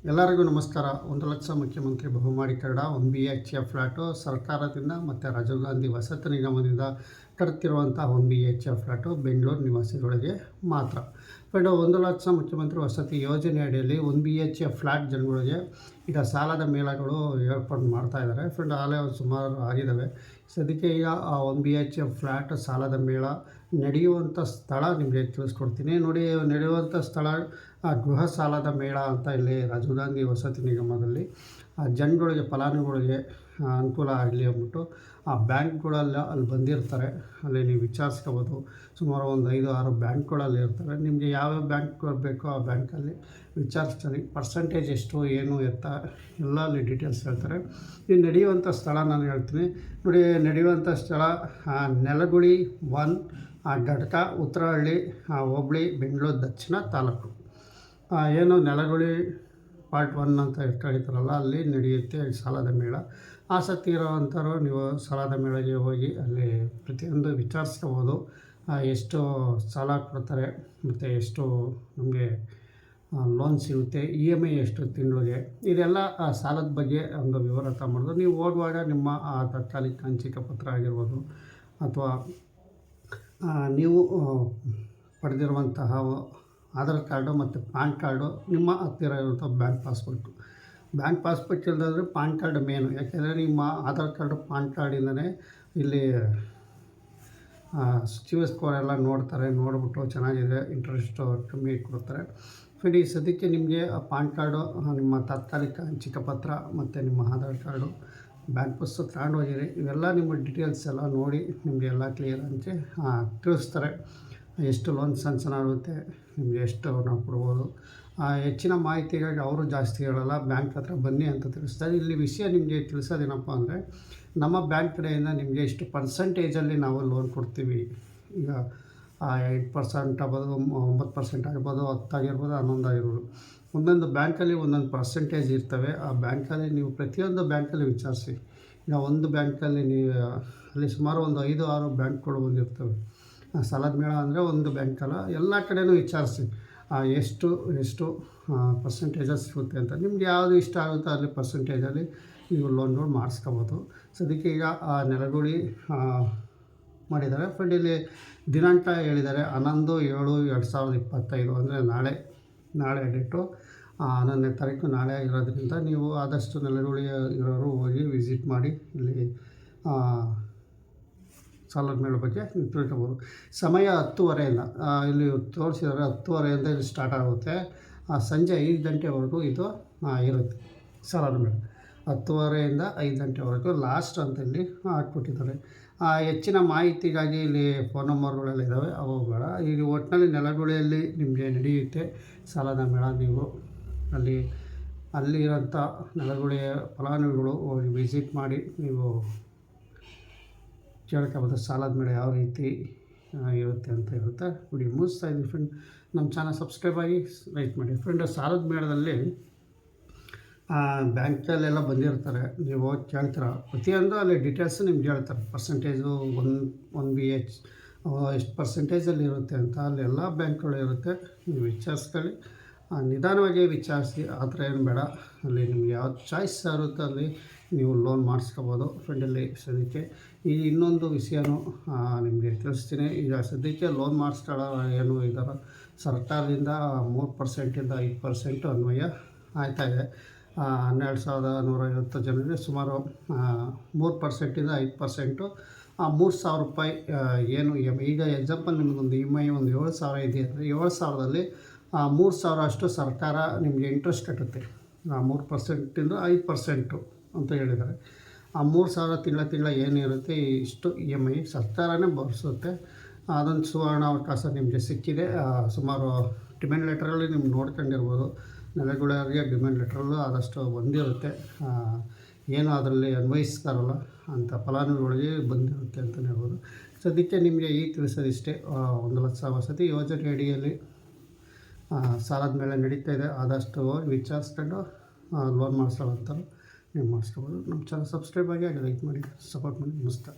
ಎಲ್ಲರಿಗೂ ನಮಸ್ಕಾರ. 1,00,000 ಮುಖ್ಯಮಂತ್ರಿ ಬಹುಮಹಡಿ ಕಟ್ಟಡ 1 BHK ಫ್ಲ್ಯಾಟು ಸರ್ಕಾರದಿಂದ ಮತ್ತು ರಾಜೀವ್ ಗಾಂಧಿ ವಸತಿ ನಿಗಮದಿಂದ ಕಟ್ತಿರುವಂಥ 1 BHK ಫ್ಲ್ಯಾಟು ಬೆಂಗಳೂರು ನಿವಾಸಿಗಳಿಗೆ ಮಾತ್ರ. ಫ್ರೆಂಡ್, 1,00,000 ಮುಖ್ಯಮಂತ್ರಿ ವಸತಿ ಯೋಜನೆ ಅಡಿಯಲ್ಲಿ 1 BHK ಫ್ಲ್ಯಾಟ್ ಜನಗಳಿಗೆ ಈಗ ಸಾಲದ ಮೇಳಗಳು ಏರ್ಪಾಡು ಮಾಡ್ತಾ ಇದ್ದಾರೆ. ಫ್ರೆಂಡ್, ಆಗಲೇ ಸುಮಾರು ಆಗಿದ್ದಾವೆ. ಸದ್ಯಕ್ಕೆ ಈಗ 1 BHK ಫ್ಲ್ಯಾಟ್ ಸಾಲದ ಮೇಳ ನಡೆಯುವಂಥ ಸ್ಥಳ ನಿಮಗೆ ತಿಳಿಸ್ಕೊಡ್ತೀನಿ. ನೋಡಿ, ನಡೆಯುವಂಥ ಸ್ಥಳ ಗೃಹ ಸಾಲದ ಮೇಳ ಅಂತ ಇಲ್ಲಿ ರಾಜೀವ್ ಗಾಂಧಿ ವಸತಿ ನಿಗಮದಲ್ಲಿ ಜನಗಳಿಗೆ, ಫಲಾನುಭವಿಗಳಿಗೆ ಅನುಕೂಲ ಆಗಲಿ ಅಂದ್ಬಿಟ್ಟು ಆ ಬ್ಯಾಂಕ್ಗಳೆಲ್ಲ ಅಲ್ಲಿ ಬಂದಿರ್ತಾರೆ. ಅಲ್ಲಿ ನೀವು ವಿಚಾರಿಸ್ಕೋಬೋದು. ಸುಮಾರು ಒಂದು 5-6 ಬ್ಯಾಂಕ್ಗಳಲ್ಲಿ ಇರ್ತಾರೆ. ನಿಮಗೆ ಯಾವ್ಯಾವ ಬ್ಯಾಂಕ್ ಬೇಕೋ ಆ ಬ್ಯಾಂಕಲ್ಲಿ ವಿಚಾರಿಸ್ತೀನಿ. ಪರ್ಸೆಂಟೇಜ್ ಎಷ್ಟು, ಏನು ಎತ್ತ ಎಲ್ಲ ಅಲ್ಲಿ ಡೀಟೇಲ್ಸ್ ಹೇಳ್ತಾರೆ. ಈ ನಡೆಯುವಂಥ ಸ್ಥಳ ನಾನು ಹೇಳ್ತೀನಿ. ನೋಡಿ, ನಡೆಯುವಂಥ ಸ್ಥಳ ನೆಲಗುಳಿ 1, ಘಟಕ, ಉತ್ತರಹಳ್ಳಿ ಹೋಬಳಿ, ಬೆಂಗಳೂರು ದಕ್ಷಿಣ ತಾಲೂಕು. ಏನು ನೆಲಗುಳಿ ಪಾರ್ಟ್ 1 ಅಂತ ಕರೀತಾರಲ್ಲ, ಅಲ್ಲಿ ನಡೆಯುತ್ತೆ ಸಾಲದ ಮೇಳ. ಆಸಕ್ತಿ ಇರೋವಂಥವ್ರು ನೀವು ಸಾಲದ ಮೇಳಗೆ ಹೋಗಿ ಅಲ್ಲಿ ಪ್ರತಿಯೊಂದು ವಿಚಾರಿಸ್ಕೋಬೋದು. ಎಷ್ಟು ಸಾಲ ಕೊಡ್ತಾರೆ ಮತ್ತು ಎಷ್ಟು ನಮಗೆ ಲೋನ್ ಸಿಗುತ್ತೆ, EMI ಎಷ್ಟು ತಿಂಗಳಿಗೆ, ಇದೆಲ್ಲ ಸಾಲದ ಬಗ್ಗೆ ಒಂದು ವಿವರ ತಗೊಂಡು ನೀವು ಹೋಗುವಾಗ ನಿಮ್ಮ ತಾತ್ಕಾಲಿಕ ಹಂಚಿಕೆ ಪತ್ರ ಆಗಿರ್ಬೋದು ಅಥವಾ ನೀವು ಪಡೆದಿರುವಂತಹ ಆಧಾರ್ ಕಾರ್ಡು ಮತ್ತು ಪಾನ್ ಕಾರ್ಡು, ನಿಮ್ಮ ಹತ್ತಿರ ಇರುವಂಥ ಬ್ಯಾಂಕ್ ಪಾಸ್ಬುಕ್ ಇಲ್ಲದಾದರೆ ಪಾನ್ ಕಾರ್ಡ್ ಮೇನು. ಯಾಕೆಂದರೆ ನಿಮ್ಮ ಆಧಾರ್ ಕಾರ್ಡು, ಪಾನ್ ಕಾರ್ಡಿಂದಲೇ ಇಲ್ಲಿ ಸಿಬಿಲ್ ಸ್ಕೋರ್ ಎಲ್ಲ ನೋಡ್ತಾರೆ. ನೋಡಿಬಿಟ್ಟು ಚೆನ್ನಾಗಿದೆ, ಇಂಟ್ರೆಸ್ಟು ಕಮ್ಮಿ ಕೊಡ್ತಾರೆ. ಫ್ರೆಂಡ್, ಈ ಸದ್ಯಕ್ಕೆ ನಿಮಗೆ ಪಾನ್ ಕಾರ್ಡು, ನಿಮ್ಮ ತಾತ್ಕಾಲಿಕ ಹಂಚಿಕೆ ಪತ್ರ ಮತ್ತು ನಿಮ್ಮ ಆಧಾರ್ ಕಾರ್ಡು, ಬ್ಯಾಂಕ್ ಪುಸ್ತಕ ತಗೊಂಡು ಹೋಗಿರಿ. ಇವೆಲ್ಲ ನಿಮ್ಮ ಡೀಟೇಲ್ಸ್ ಎಲ್ಲ ನೋಡಿ ನಿಮಗೆ ಎಲ್ಲ ಕ್ಲಿಯರ್ ಹಂಚಿ ತಿಳಿಸ್ತಾರೆ. ಎಷ್ಟು ಲೋನ್ ಸ್ಯಾಂಕ್ಷನ್ ಆಗುತ್ತೆ, ನಿಮಗೆ ಎಷ್ಟು ನಾವು ಕೊಡ್ಬೋದು. ಹೆಚ್ಚಿನ ಮಾಹಿತಿಗಾಗಿ ಅವರು ಜಾಸ್ತಿ ಹೇಳೋಲ್ಲ, ಬ್ಯಾಂಕ್ ಹತ್ರ ಬನ್ನಿ ಅಂತ ತಿಳಿಸ್ತಾರೆ. ಇಲ್ಲಿ ವಿಷಯ ನಿಮಗೆ ತಿಳಿಸೋದೇನಪ್ಪ ಅಂದರೆ, ನಮ್ಮ ಬ್ಯಾಂಕ್ ಕಡೆಯಿಂದ ನಿಮಗೆ ಇಷ್ಟು ಪರ್ಸೆಂಟೇಜಲ್ಲಿ ನಾವು ಲೋನ್ ಕೊಡ್ತೀವಿ. ಈಗ 8% ಆಗ್ಬೋದು, 9% ಆಗ್ಬೋದು, 10 ಆಗಿರ್ಬೋದು, 11 ಆಗಿರ್ಬೋದು. ಒಂದೊಂದು ಬ್ಯಾಂಕಲ್ಲಿ ಒಂದೊಂದು ಪರ್ಸೆಂಟೇಜ್ ಇರ್ತವೆ. ಆ ಬ್ಯಾಂಕಲ್ಲಿ ನೀವು ಪ್ರತಿಯೊಂದು ಬ್ಯಾಂಕಲ್ಲಿ ವಿಚಾರಿಸಿ. ಈಗ ಒಂದು ಬ್ಯಾಂಕಲ್ಲಿ ನೀವು ಅಲ್ಲಿ ಸುಮಾರು ಒಂದು 5-6 ಬ್ಯಾಂಕ್ಗಳು ಬಂದಿರ್ತವೆ. ಸಾಲದ ಮೇಳ ಅಂದರೆ ಒಂದು ಬ್ಯಾಂಕಲ್ಲ, ಎಲ್ಲ ಕಡೆಯೂ ವಿಚಾರಿಸಿ ಎಷ್ಟು ಪರ್ಸೆಂಟೇಜಸ್ ಸಿಗುತ್ತೆ ಅಂತ. ನಿಮ್ಗೆ ಯಾವುದು ಇಷ್ಟ ಆಗುತ್ತೋ ಅಲ್ಲಿ ಪರ್ಸೆಂಟೇಜಲ್ಲಿ ನೀವು ಲೋನ್ಗಳು ಮಾಡಿಸ್ಕೋಬೋದು. ಸದ್ಯಕ್ಕೆ ಈಗ ನೆಲಗುಳಿ ಮಾಡಿದ್ದಾರೆ. ಫ್ರೆಂಡ್, ಇಲ್ಲಿ ದಿನಾಂಕ ಹೇಳಿದ್ದಾರೆ 11/7/2025, ಅಂದರೆ ನಾಳೆ ಡೇಟು 11ನೇ ತಾರೀಕು ನಾಳೆ ಇರೋದ್ರಿಂದ ನೀವು ಆದಷ್ಟು ನೆಲಗುಳಿ ಇರೋರು ಹೋಗಿ ವಿಸಿಟ್ ಮಾಡಿ ಇಲ್ಲಿ ಸಾಲದ ಮೇಳ ಬಗ್ಗೆ ನೀವು ತಿಳ್ಕೊಬೋದು. ಸಮಯ 10:30ಇಂದ ಇಲ್ಲಿ ತೋರಿಸಿದರೆ 10:30ಇಂದ ಇಲ್ಲಿ ಸ್ಟಾರ್ಟ್ ಆಗುತ್ತೆ. ಸಂಜೆ 5 ಗಂಟೆವರೆಗೂ ಇದು ಇರುತ್ತೆ ಸಾಲದ ಮೇಳ. 10:30ಇಂದ 5 ಗಂಟೆವರೆಗೂ ಲಾಸ್ಟ್ ಅಂತ ಇಲ್ಲಿ ಹಾಕ್ಬಿಟ್ಟಿದ್ದಾರೆ. ಹೆಚ್ಚಿನ ಮಾಹಿತಿಗಾಗಿ ಇಲ್ಲಿ ಫೋನ್ ನಂಬರ್ಗಳೆಲ್ಲ ಇದ್ದಾವೆ, ಅವು ಬೇಡ. ಈಗ ಒಟ್ಟಿನಲ್ಲಿ ನೆಲಗುಳಿಯಲ್ಲಿ ನಿಮಗೆ ನಡೆಯುತ್ತೆ ಸಾಲದ ಮೇಳ. ನೀವು ಅಲ್ಲಿರೋಂಥ ನೆಲಗುಳಿಯ ಫಲಾನುಭವಿಗಳು ಹೋಗಿ ವಿಸಿಟ್ ಮಾಡಿ ನೀವು ಕೇಳ್ಕೊಬೋದು ಸಾಲದ ಮೇಳ ಯಾವ ರೀತಿ ಇರುತ್ತೆ ಅಂತ ಇರುತ್ತೆ. ವಿಡಿಯೋ ಮುಗಿಸ್ತಾ ಇದ್ದೀವಿ ಫ್ರೆಂಡ್. ನಮ್ಮ ಚಾನಲ್ ಸಬ್ಸ್ಕ್ರೈಬ್ ಆಗಿ ಲೈಕ್ ಮಾಡಿ. ಫ್ರೆಂಡ್, ಸಾಲದ ಮೇಳದಲ್ಲಿ ಬ್ಯಾಂಕಲ್ಲೆಲ್ಲ ಬಂದಿರ್ತಾರೆ. ನೀವು ಹೋಗಿ ಕೇಳ್ತೀರ, ಪ್ರತಿಯೊಂದು ಅಲ್ಲಿ ಡೀಟೇಲ್ಸು ನಿಮ್ಗೆ ಹೇಳ್ತಾರೆ. ಪರ್ಸೆಂಟೇಜು 1 BH ಎಷ್ಟು ಪರ್ಸೆಂಟೇಜಲ್ಲಿ ಇರುತ್ತೆ ಅಂತ ಅಲ್ಲಿ ಎಲ್ಲ ಬ್ಯಾಂಕ್ಗಳು ಇರುತ್ತೆ. ನೀವು ವಿಚಾರಿಸ್ಕೊಳ್ಳಿ, ನಿಧಾನವಾಗಿ ವಿಚಾರಿಸಿ. ಆ ಥರ ಏನು ಬೇಡ. ಅಲ್ಲಿ ನಿಮ್ಗೆ ಯಾವ್ದು ಚಾಯ್ಸ್ ಇರುತ್ತೆ ಅಲ್ಲಿ ನೀವು ಲೋನ್ ಮಾಡಿಸ್ಕೋಬೋದು. ಫ್ರೆಂಡಲ್ಲಿ ಸದ್ಯಕ್ಕೆ ಈ ಇನ್ನೊಂದು ವಿಷಯನೂ ನಿಮಗೆ ತಿಳಿಸ್ತೀನಿ. ಈಗ ಸದ್ಯಕ್ಕೆ ಲೋನ್ ಮಾಡಿಸ್ಕೊಳ್ಳೋ ಏನು ಇದ್ದಾರೆ, ಸರ್ಕಾರದಿಂದ 3%ಇಂದ 5% ಅನ್ವಯ ಆಯ್ತಾಯಿದೆ. 12,150 ಜನರಿಗೆ ಸುಮಾರು 3%ಇಂದ 5%, 3,000 ರೂಪಾಯಿ ಏನು EMI. ಈಗ ಎಕ್ಸಾಂಪಲ್ ನಿಮಗೊಂದು EMI ಒಂದು 7,000 ಇದೆ ಅಂದರೆ 7,000ದಲ್ಲಿ 3,000 ಅಷ್ಟು ಸರ್ಕಾರ ನಿಮಗೆ ಇಂಟ್ರೆಸ್ಟ್ ಕಟ್ಟುತ್ತೆ. 3%ಇಂದ 5% ಅಂತ ಹೇಳಿದ್ದಾರೆ. 3,000 ತಿಂಗಳ ಏನಿರುತ್ತೆ ಇಷ್ಟು EMI ಸರ್ಕಾರನೇ ಭರಿಸುತ್ತೆ. ಅದೊಂದು ಸುವರ್ಣ ಅವಕಾಶ ನಿಮಗೆ ಸಿಕ್ಕಿದೆ. ಸುಮಾರು ಡಿಮ್ಯಾಂಡ್ ಲೆಟ್ರಲ್ಲಿ ನಿಮ್ಗೆ ನೋಡ್ಕೊಂಡಿರ್ಬೋದು. ನೆಲಗುಳಿಯವರಿಗೆ ಡಿಮ್ಯಾಂಡ್ ಲೆಟ್ರಲ್ಲೂ ಆದಷ್ಟು ಬಂದಿರುತ್ತೆ. ಏನು ಅದರಲ್ಲಿ ಅನ್ವಯಿಸ್ತಾರಲ್ಲ ಅಂಥ ಫಲಾನುಭವಿಗಳಿಗೆ ಬಂದಿರುತ್ತೆ ಅಂತಲೇ ಹೇಳ್ಬೋದು. ಸದ್ಯಕ್ಕೆ ನಿಮಗೆ ಈಗ ತಿಳಿಸೋದಿಷ್ಟೇ. 1,00,000 ವಸತಿ ಯೋಜನೆ ಅಡಿಯಲ್ಲಿ ಸಾಲದ ಮೇಳ ನಡೀತಾ ಇದೆ. ಆದಷ್ಟು ವಿಚಾರಿಸ್ಕೊಂಡು ಲೋನ್ ಮಾಡಿಸೋವಂಥವ್ರು ನೀವು ಮಾಡಿಸ್ಕೋಬೋದು. ನಮ್ಮ ಚಾನಲ್ ಸಬ್ಸ್ಕ್ರೈಬ್ ಆಗಿ ಲೈಕ್ ಮಾಡಿ ಸಪೋರ್ಟ್ ಮಾಡಿ. ನಮಸ್ಕಾರ.